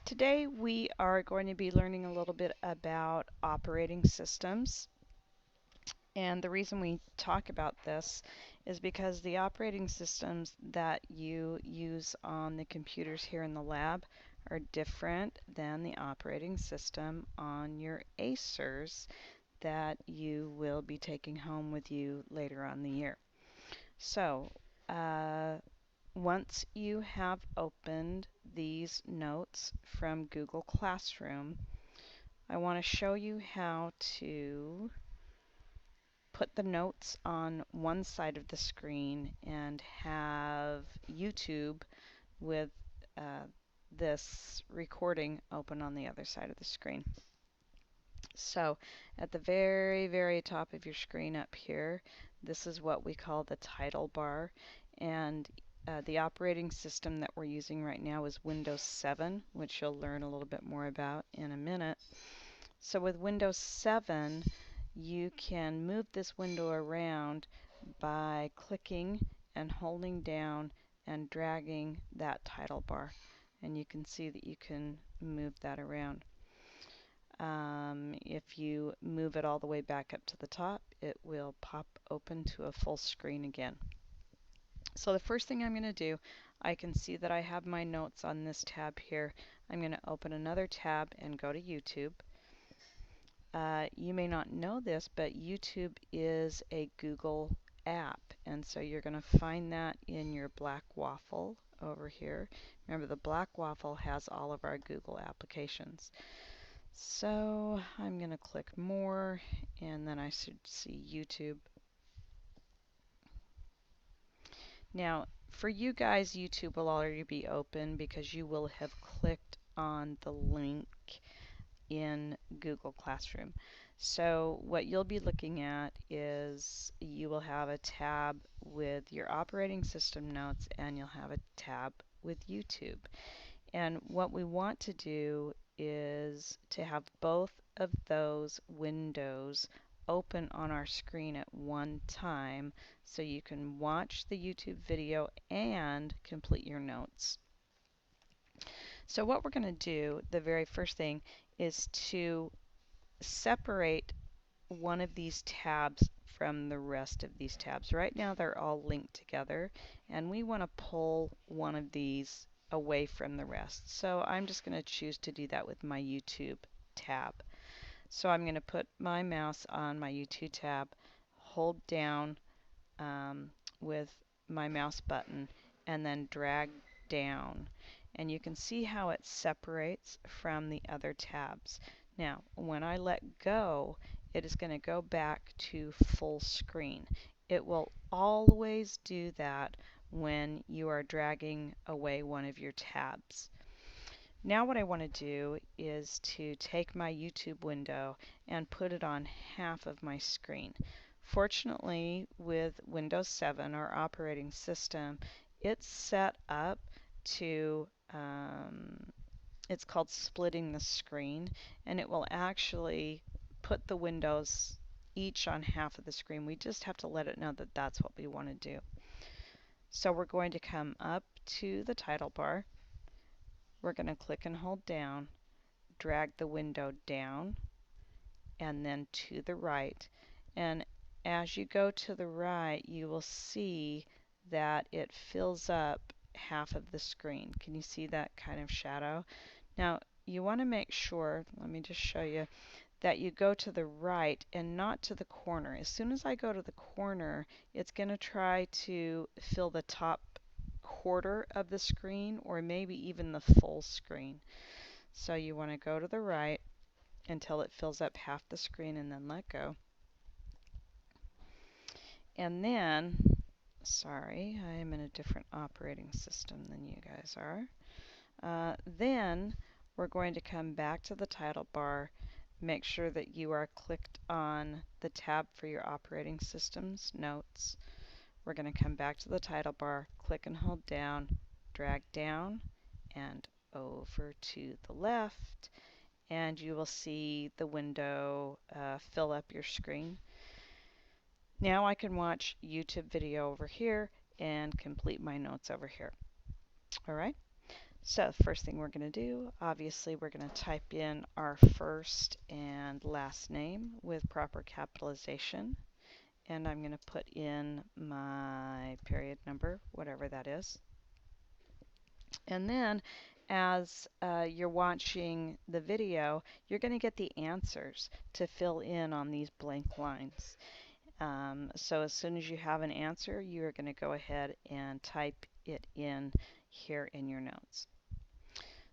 Today we are going to be learning a little bit about operating systems. And the reason we talk about this is because the operating systems that you use on the computers here in the lab are different than the operating system on your Acers that you will be taking home with you later on in the year. So, once you have opened these notes from Google Classroom, I want to show you how to put the notes on one side of the screen and have YouTube with this recording open on the other side of the screen. So at the very, very top of your screen up here, this is what we call the title bar. And the operating system that we're using right now is Windows 7, which you'll learn a little bit more about in a minute. So with Windows 7, you can move this window around by clicking and holding down and dragging that title bar. And you can see that you can move that around. If you move it all the way back up to the top, it will pop open to a full screen again. So the first thing I'm going to do, I can see that I have my notes on this tab here. I'm going to open another tab and go to YouTube. You may not know this, but YouTube is a Google app, and so you're going to find that in your black waffle over here. Remember, the black waffle has all of our Google applications. So I'm going to click more, and then I should see YouTube. Now, for you guys, YouTube will already be open because you will have clicked on the link in Google Classroom. So what you'll be looking at is you will have a tab with your operating system notes, and you'll have a tab with YouTube. And what we want to do is to have both of those windows open on our screen at one time so you can watch the YouTube video and complete your notes. So what we're going to do, the very first thing, is to separate one of these tabs from the rest of these tabs. Right now they're all linked together, and we want to pull one of these away from the rest. So I'm just going to choose to do that with my YouTube tab. So I'm going to put my mouse on my YouTube tab, hold down with my mouse button, and then drag down. And you can see how it separates from the other tabs. Now, when I let go, it is going to go back to full screen. It will always do that when you are dragging away one of your tabs. Now what I want to do is to take my YouTube window and put it on half of my screen. Fortunately, with Windows 7, our operating system, it's set up to it's called splitting the screen, and it will actually put the windows each on half of the screen. We just have to let it know that that's what we want to do. So we're going to come up to the title bar. We're going to click and hold down, drag the window down, and then to the right. And as you go to the right, you will see that it fills up half of the screen. Can you see that kind of shadow? Now, you want to make sure, let me just show you, that you go to the right and not to the corner. As soon as I go to the corner, it's going to try to fill the top quarter of the screen or maybe even the full screen. So you want to go to the right until it fills up half the screen and then let go. And then, sorry, I am in a different operating system than you guys are. Then we're going to come back to the title bar, make sure that you are clicked on the tab for your operating system's notes. We're going to come back to the title bar, click and hold down, drag down and over to the left, and you will see the window fill up your screen. Now I can watch YouTube video over here and complete my notes over here. All right. So the first thing we're going to do, obviously we're going to type in our first and last name with proper capitalization. And I'm going to put in my period number, whatever that is. And then as you're watching the video, you're going to get the answers to fill in on these blank lines. So as soon as you have an answer, you're going to go ahead and type it in here in your notes.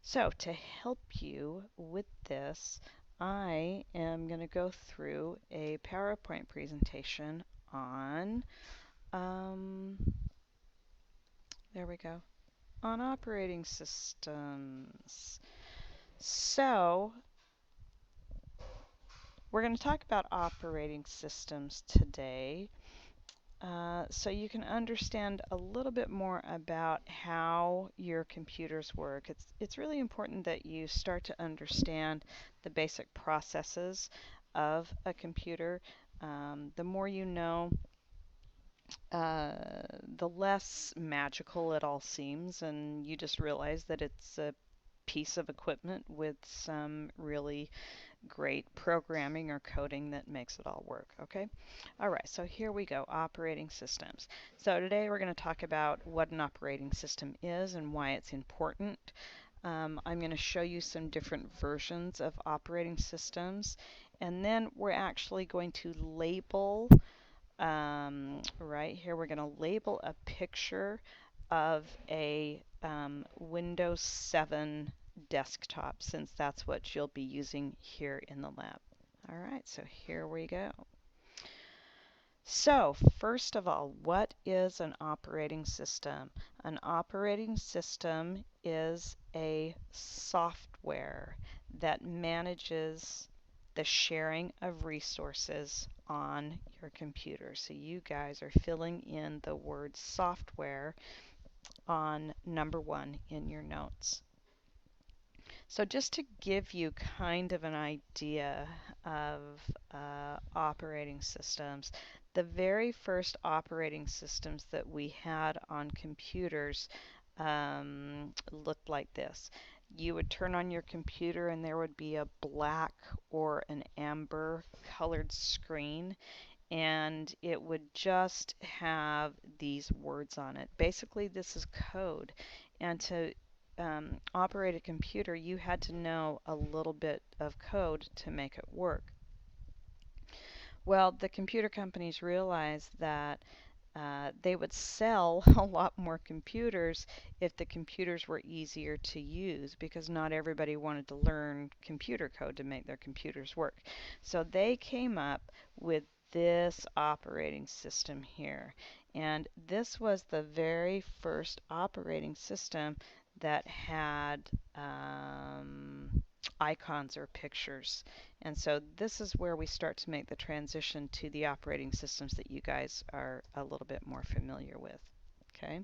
So to help you with this, I am going to go through a PowerPoint presentation on, there we go, on operating systems. So we're going to talk about operating systems today. So you can understand a little bit more about how your computers work. It's really important that you start to understand the basic processes of a computer. The more you know, the less magical it all seems, and you just realize that it's a piece of equipment with some really great programming or coding that makes it all work, okay? All right, so here we go, operating systems. So today we're going to talk about what an operating system is and why it's important. I'm going to show you some different versions of operating systems, and then we're actually going to label, right here, we're going to label a picture of a Windows 7 desktop, since that's what you'll be using here in the lab. All right, so here we go. So first of all, what is an operating system? An operating system is a software that manages the sharing of resources on your computer. So you guys are filling in the word software on number 1 in your notes. So just to give you kind of an idea of operating systems, the very first operating systems that we had on computers looked like this. You would turn on your computer and there would be a black or an amber colored screen, and it would just have these words on it. Basically, this is code, and to operate a computer, you had to know a little bit of code to make it work. Well, the computer companies realized that they would sell a lot more computers if the computers were easier to use, because not everybody wanted to learn computer code to make their computers work. So they came up with this operating system here. And this was the very first operating system that had icons or pictures. And so this is where we start to make the transition to the operating systems that you guys are a little bit more familiar with. Okay,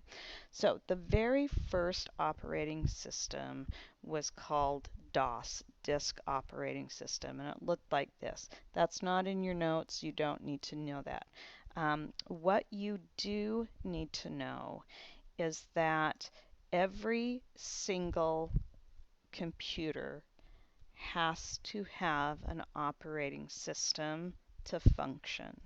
so the very first operating system was called DOS, Disk Operating System, and it looked like this. That's not in your notes. You don't need to know that. What you do need to know is that every single computer has to have an operating system to function.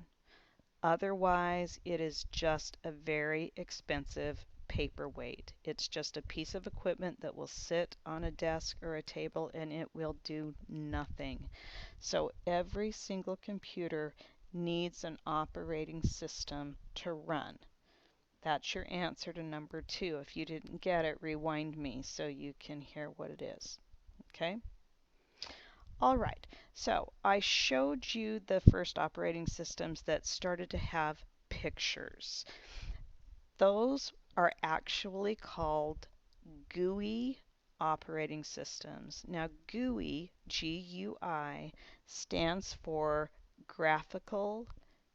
Otherwise, it is just a very expensive paperweight. It's just a piece of equipment that will sit on a desk or a table and it will do nothing. So every single computer needs an operating system to run. That's your answer to number 2. If you didn't get it, rewind me so you can hear what it is. Okay? All right, so I showed you the first operating systems that started to have pictures. Those are actually called GUI operating systems. Now GUI, G-U-I, stands for Graphical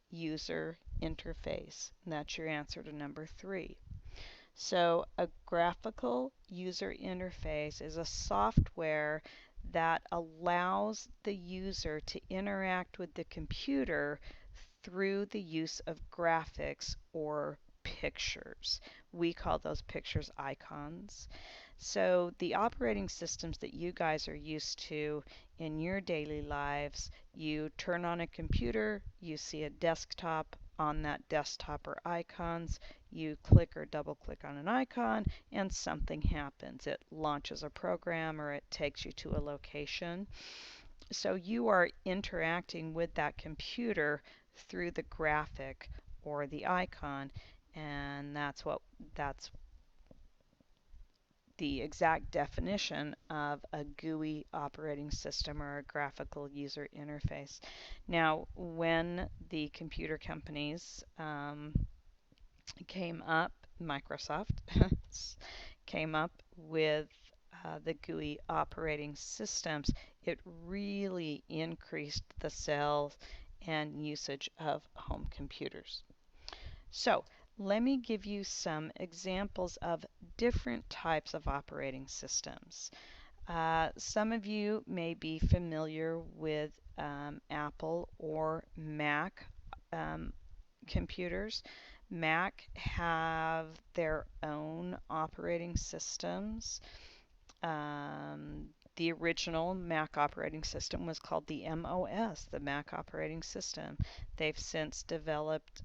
User Interface. And that's your answer to number 3. So a graphical user interface is a software that allows the user to interact with the computer through the use of graphics or pictures. We call those pictures icons. So the operating systems that you guys are used to in your daily lives, you turn on a computer, you see a desktop. On that desktop are icons. You click or double click on an icon and something happens. It launches a program or it takes you to a location. So you are interacting with that computer through the graphic or the icon, and that's the exact definition of a GUI operating system or a graphical user interface. Now, when the computer companies came up, Microsoft came up with the GUI operating systems, it really increased the sales and usage of home computers. So let me give you some examples of different types of operating systems. Some of you may be familiar with Apple or Mac um, computers. Mac have their own operating systems. The original Mac operating system was called the MOS, the Mac operating system. They've since developed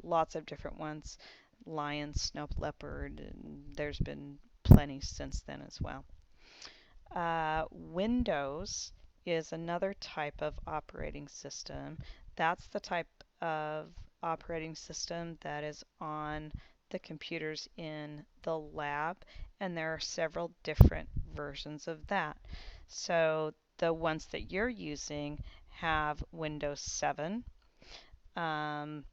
lots of different ones, Lion, Snow Leopard, and there's been plenty since then as well. Windows is another type of operating system. That's the type of operating system that is on the computers in the lab, and there are several different versions of that. So the ones that you're using have Windows 7. Um,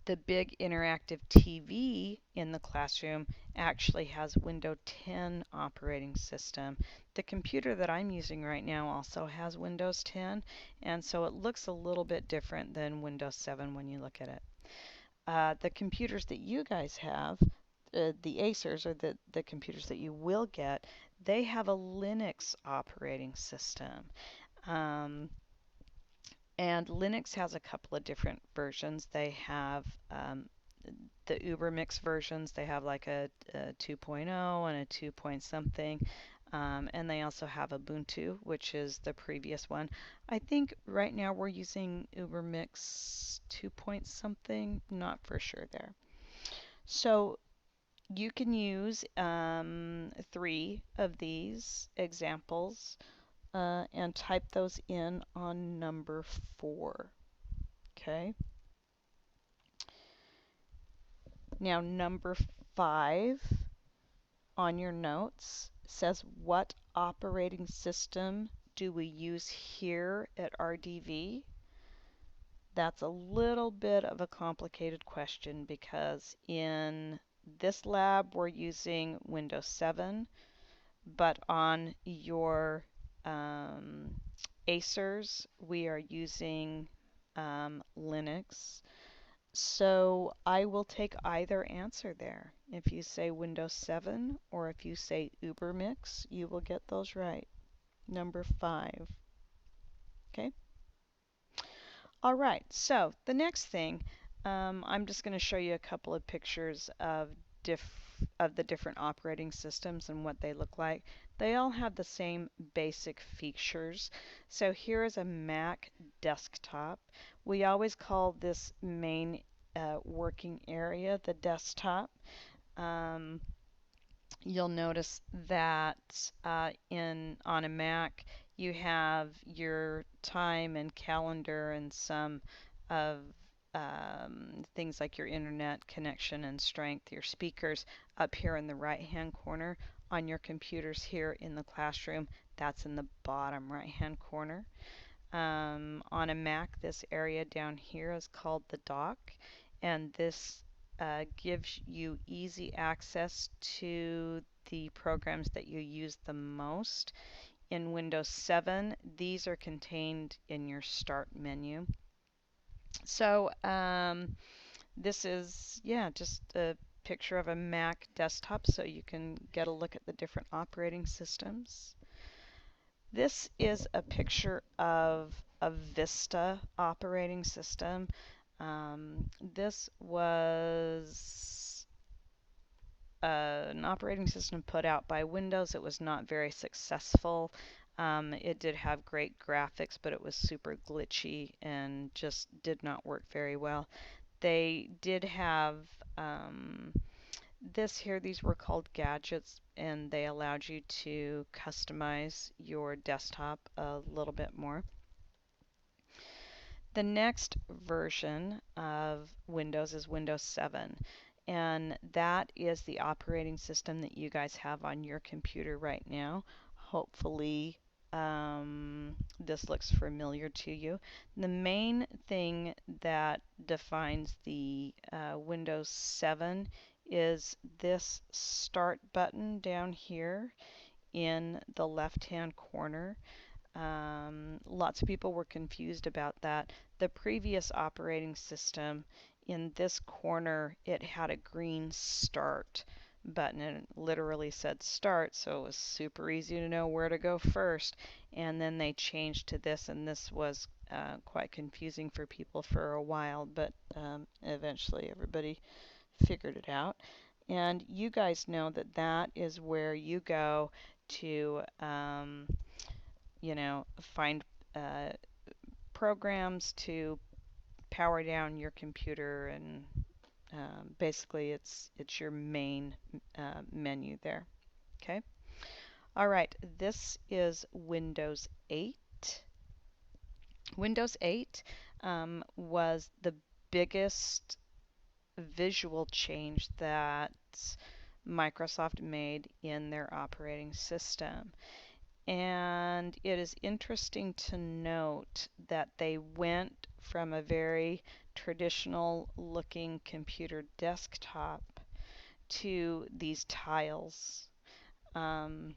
the big interactive TV in the classroom actually has Windows 10 operating system. The computer that I'm using right now also has Windows 10, and so it looks a little bit different than Windows 7 when you look at it. The computers that you guys have, the Acers, or the computers that you will get, they have a Linux operating system. Um, and Linux has a couple of different versions. They have the UberMix versions. They have like a 2.0 and a 2 point something. And they also have Ubuntu, which is the previous one. I think right now we're using UberMix 2 point something. Not for sure there. So you can use 3 of these examples and type those in on number 4. Okay. Now number 5 on your notes says, what operating system do we use here at RDV? That's a little bit of a complicated question because in this lab we're using Windows 7, but on your Acers we are using Linux. So I will take either answer there. If you say Windows 7 or if you say UberMix, you will get those right. Number 5. Okay? All right, so the next thing, I'm just going to show you a couple of pictures of the different operating systems and what they look like. They all have the same basic features. So here is a Mac desktop. We always call this main working area the desktop. Um, you'll notice that on a Mac you have your time and calendar and some of things like your internet connection and strength, your speakers up here in the right hand corner. On your computers here in the classroom, that's in the bottom right hand corner. On a Mac, this area down here is called the dock, and this gives you easy access to the programs that you use the most. In Windows 7, these are contained in your Start menu. So this is, yeah, just a picture of a Mac desktop so you can get a look at the different operating systems. This is a picture of a Vista operating system. This was an operating system put out by Windows. It was not very successful. It did have great graphics, but it was super glitchy and just did not work very well. They did have this here, these were called gadgets, and they allowed you to customize your desktop a little bit more. The next version of Windows is Windows 7, and that is the operating system that you guys have on your computer right now. Hopefully, this looks familiar to you. The main thing that defines the Windows 7 is this Start button down here in the left-hand corner. Lots of people were confused about that. The previous operating system, in this corner, it had a green Start button, and it literally said Start, so it was super easy to know where to go first. And then they changed to this, and this was quite confusing for people for a while, but eventually everybody figured it out. And you guys know that that is where you go to find programs to power down your computer, and basically it's your main menu there. Okay. All right. This is Windows 8. Windows 8 was the biggest visual change that Microsoft made in their operating system. And it is interesting to note that they went from a very traditional looking computer desktop to these tiles. And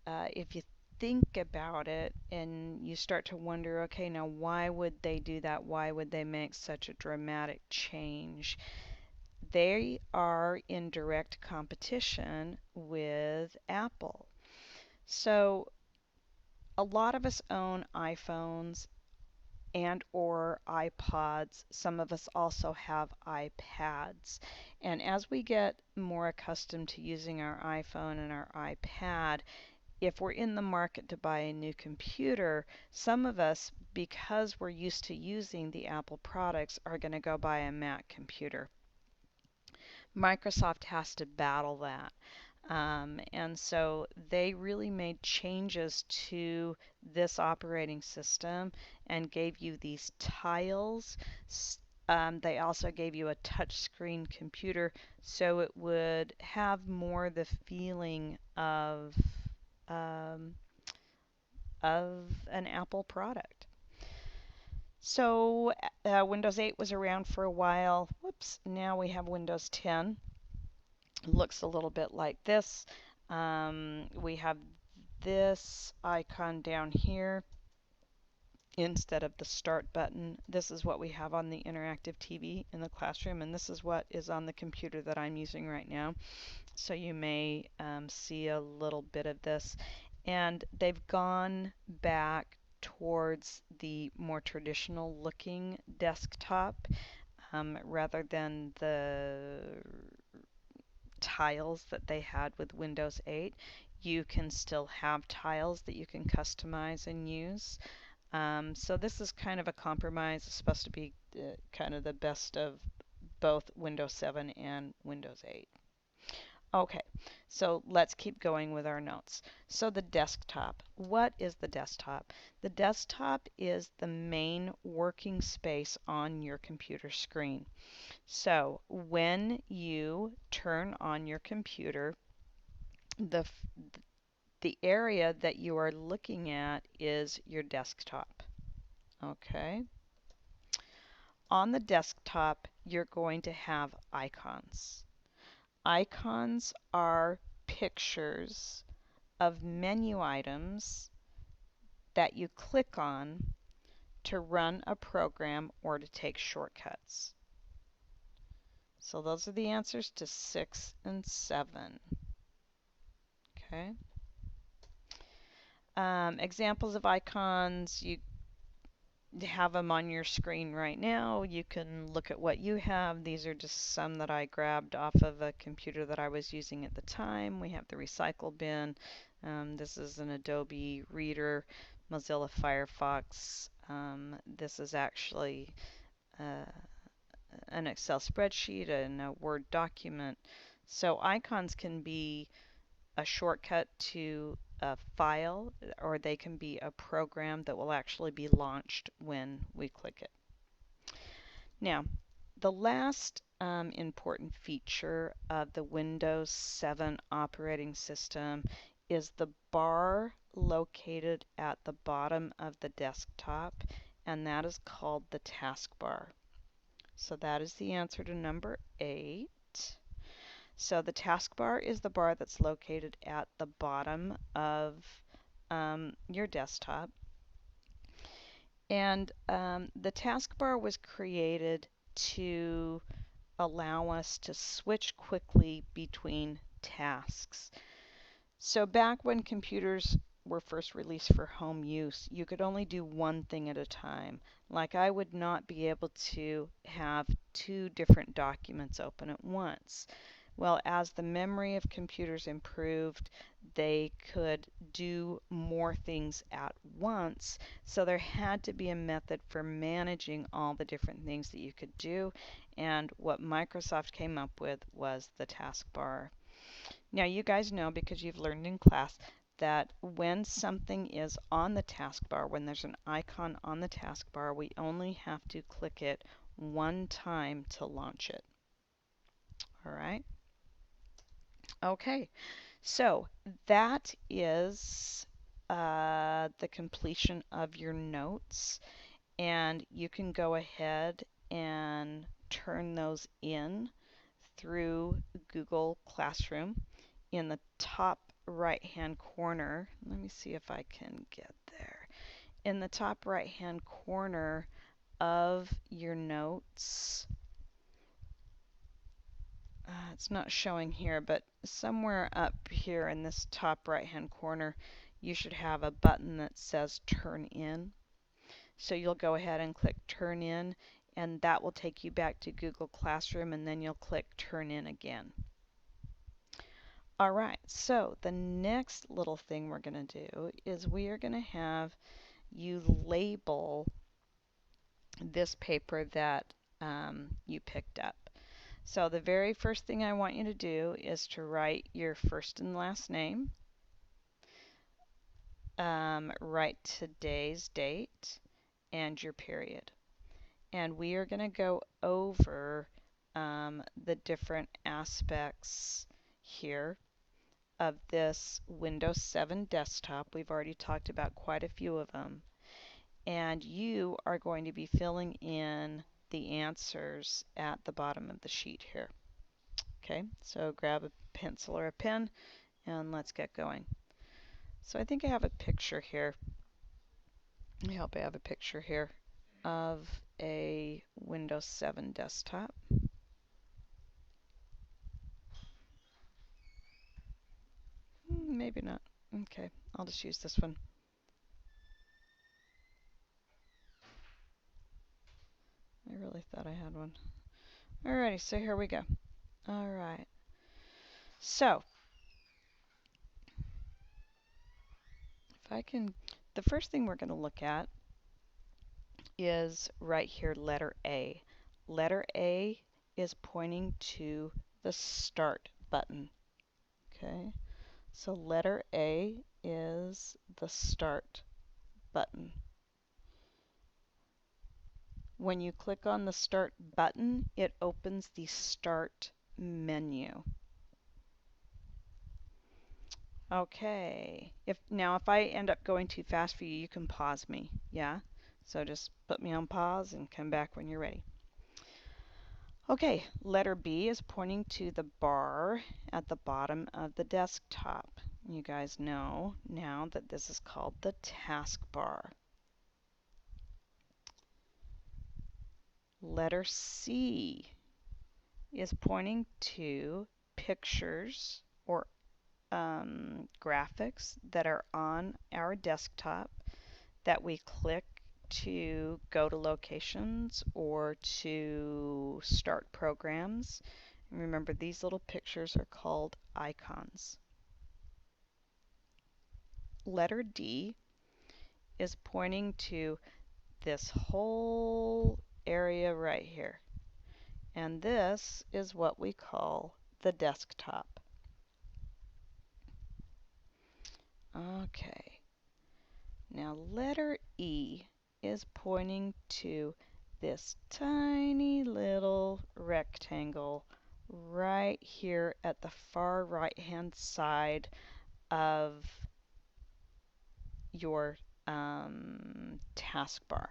if you think about it and you start to wonder, okay, now why would they do that? Why would they make such a dramatic change? They are in direct competition with Apple. So a lot of us own iPhones and or iPods. Some of us also have iPads. And as we get more accustomed to using our iPhone and our iPad, if we're in the market to buy a new computer, some of us, because we're used to using the Apple products, are going to go buy a Mac computer. Microsoft has to battle that. And so they really made changes to this operating system and gave you these tiles. They also gave you a touchscreen computer, so it would have more the feeling um, of an Apple product. So Windows 8 was around for a while. Whoops, now we have Windows 10. Looks a little bit like this. We have this icon down here instead of the start button. This is what we have on the interactive TV in the classroom, and this is what is on the computer that I'm using right now. So you may see a little bit of this. And they've gone back towards the more traditional looking desktop rather than the tiles that they had with Windows 8. You can still have tiles that you can customize and use. So this is kind of a compromise. It's supposed to be kind of the best of both Windows 7 and Windows 8. Okay, so let's keep going with our notes. So the desktop. What is the desktop? The desktop is the main working space on your computer screen. So when you turn on your computer, the area that you are looking at is your desktop. Okay. On the desktop, you're going to have icons. Icons are pictures of menu items that you click on to run a program or to take shortcuts. So those are the answers to 6 and 7. Okay. Examples of icons, have them on your screen right now. You can look at what you have. These are just some that I grabbed off of a computer that I was using at the time. We have the recycle bin. This is an Adobe Reader, Mozilla Firefox. This is actually uh, an Excel spreadsheet and a Word document. So icons can be a shortcut to a file, or they can be a program that will actually be launched when we click it. Now, the last important feature of the Windows 7 operating system is the bar located at the bottom of the desktop, and that is called the taskbar. So that is the answer to number 8. So the taskbar is the bar that's located at the bottom of your desktop. And the taskbar was created to allow us to switch quickly between tasks. So back when computers were first released for home use, you could only do one thing at a time. Like I would not be able to have 2 different documents open at once. Well, as the memory of computers improved, they could do more things at once. So there had to be a method for managing all the different things that you could do. And what Microsoft came up with was the taskbar. Now, you guys know, because you've learned in class, that when something is on the taskbar, when there's an icon on the taskbar, we only have to click it one time to launch it. All right? Okay, so that is the completion of your notes, and you can go ahead and turn those in through Google Classroom. In the top right hand corner, let me see if I can get there. In the top right hand corner of your notes, it's not showing here, but somewhere up here in this top right hand corner, you should have a button that says Turn In. So you'll go ahead and click Turn In, and that will take you back to Google Classroom, and then you'll click Turn In again. All right, so the next little thing we're going to do is we are going to have you label this paper that you picked up. So the very first thing I want you to do is to write your first and last name, write today's date, and your period. And we are going to go over the different aspects here of this Windows 7 desktop. We've already talked about quite a few of them. And you are going to be filling in the answers at the bottom of the sheet here. Okay, so grab a pencil or a pen and let's get going. So I think I have a picture here. I hope I have a picture here of a Windows 7 desktop. Maybe not. Okay, I'll just use this one. I really thought I had one. Alrighty, so here we go. Alright. So, if I can, the first thing we're going to look at is right here, letter A. Letter A is pointing to the Start button. Okay, so letter A is the Start button. When you click on the Start button, it opens the Start menu. Okay, if I end up going too fast for you, you can pause me, yeah? So just put me on pause and come back when you're ready. Okay, letter B is pointing to the bar at the bottom of the desktop. You guys know now that this is called the taskbar. Letter C is pointing to pictures or graphics that are on our desktop that we click to go to locations or to start programs. And remember, these little pictures are called icons. Letter D is pointing to this whole area right here. And this is what we call the desktop. Okay. Now letter E is pointing to this tiny little rectangle right here at the far right hand side of your taskbar.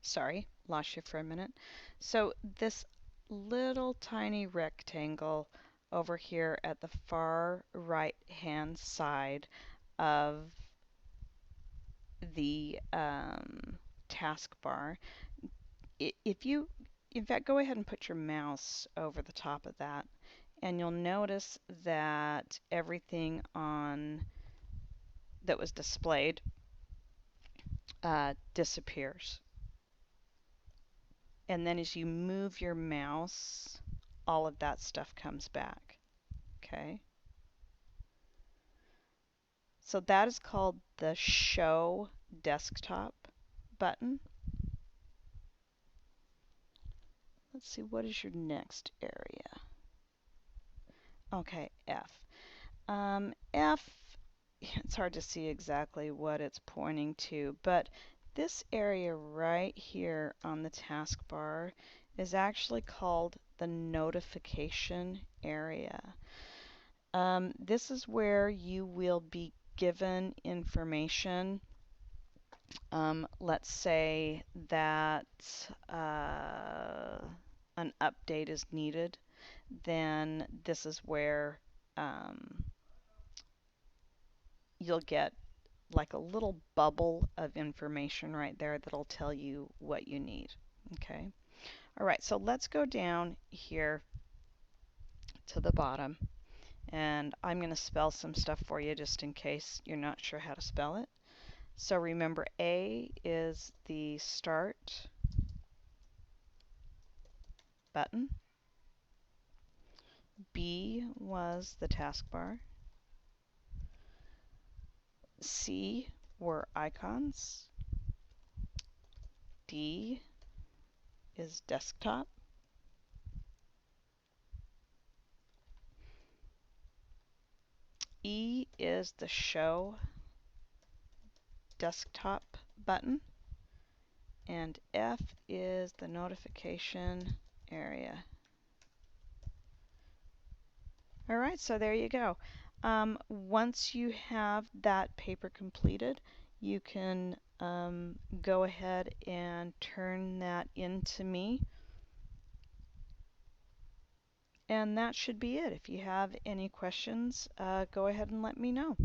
Sorry, lost you for a minute. So this little tiny rectangle over here at the far right hand side of the taskbar, if you, in fact, go ahead and put your mouse over the top of that, and you'll notice that everything on that was displayed disappears. And then as you move your mouse, all of that stuff comes back. Okay. So that is called the Show Desktop button. Let's see, what is your next area? Okay, F. F, it's hard to see exactly what it's pointing to, but this area right here on the taskbar is actually called the notification area. This is where you will be given information. Let's say that an update is needed, then this is where you'll get like a little bubble of information right there that'll tell you what you need. Okay. All right, so let's go down here to the bottom, and I'm going to spell some stuff for you just in case you're not sure how to spell it. So remember, A is the Start button. B was the taskbar. C were icons. D is desktop. E is the Show Desktop button. And F is the notification area. All right, so there you go. Once you have that paper completed, you can go ahead and turn that into me. And that should be it. If you have any questions, go ahead and let me know.